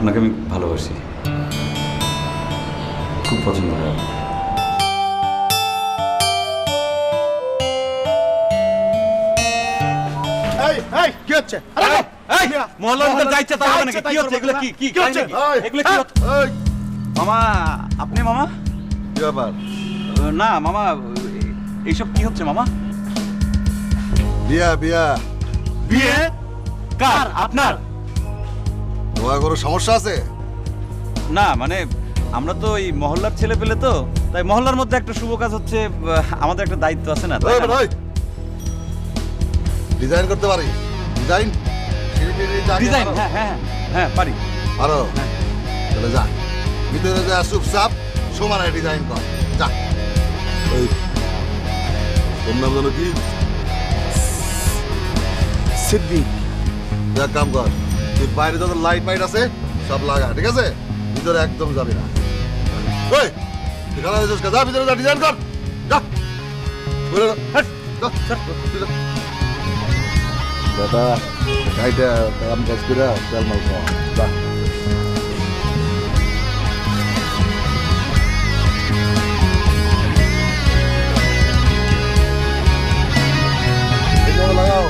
আপনাকে আমি ভালোবাসি, খুব পছন্দ হয়। কি হচ্ছে? মহল্লার ভিতর যাইছে তার মানে কি হচ্ছে? এগুলো কি কি হচ্ছে? এগুলো কি হচ্ছে? মামা, আপনি মামা? কি ব্যাপার? না মামা, এইসব কি হচ্ছে মামা? বিয়া বিয়া বিয়ে? কার? আপনার? তোমার কোনো সমস্যা আছে? না মানে আমরা তো এই মহল্লার ছেলে পেলে তো, তাই মহল্লার মধ্যে একটা শুভ কাজ হচ্ছে, আমাদের একটা দায়িত্ব আছে না? তাই না? ডিজাইন করতে পারি? Design design? হ্যাঁ হ্যাঁ হ্যাঁ পারি। আরো তাহলে যা ভিতরে যা, চুপচাপ সমানে ডিজাইন কর, যা। ওই তোর নাম জানো কি? সিদ্দিক। যা কাম কর, তুই বাইরে যত লাইট মাইট আছে সব লাগা, ঠিক আছে? ভিতরে একদম যাবি না। ওই তুই খারাপ হয়েছিস, যা ভিতরে যা, ডিজাইন কর, যা। ঘুরে যা, হাট, যা, তুই যা। দাদা গাইটা কাম কাজ করে তেল মাল খাওয়া, যা। এইভাবে লাগাও।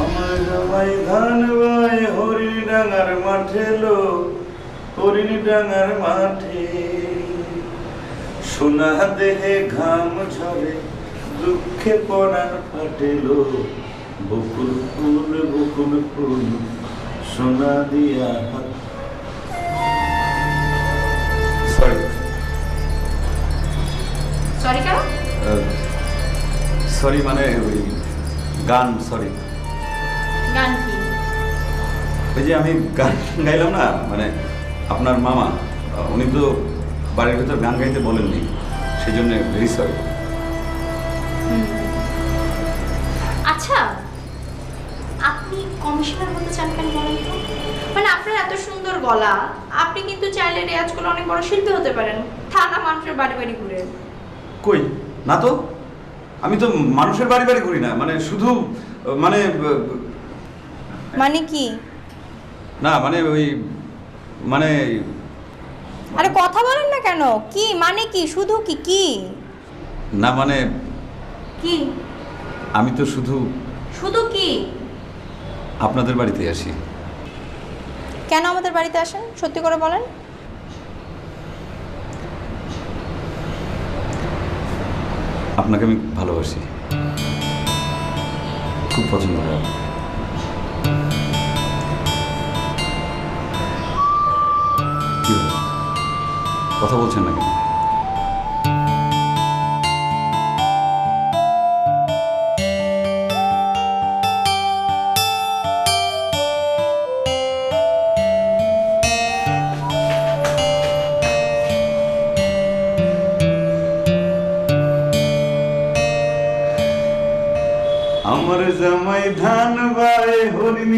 আমার জামাই ধান বাই হরিণ ডাঙার মাঠে লো, হরিণ ডাঙার মাঠে সোনা দেহে ঘাম ঝরে, দুঃখে পড়ার ফাটেলো, বকুল ফুল সোনা দিয়া হাত। সরি সরি কেন? সরি মানে ওই গান, সরি। গান কি? ওই যে আমি গান গাইলাম না, মানে আপনার মামা উনি তো বাড়ির ভেতর গান গাইতে বলেননি, সেই জন্য ভেরি সরি। আচ্ছা, আপনি কমিশনার হতে চান কেন বলেন তো? মানে আপনার এত সুন্দর গলা, আপনি কিন্তু চাইলে রেয়াজ করে অনেক বড় শিল্পী হতে পারেন, থানা মানুষের বাড়ি বাড়ি ঘুরে। কই না তো, আমি তো মানুষের বাড়ি বাড়ি ঘুরি না, মানে শুধু মানে মানে কি? না মানে ওই মানে আরে কথা বলেন না কেন? কি মানে কি? শুধু কি কি? না মানে কি আমি তো শুধু শুধু কি? আপনাদের বাড়িতে আসি। কেন আমাদের বাড়িতে আসেন সত্যি করে বলেন। আপনাকে আমি ভালোবাসি, খুব পছন্দ হয়। কি হলো? কথা বলছেন না কেন? আমার জামাই ধান বাই হরিণ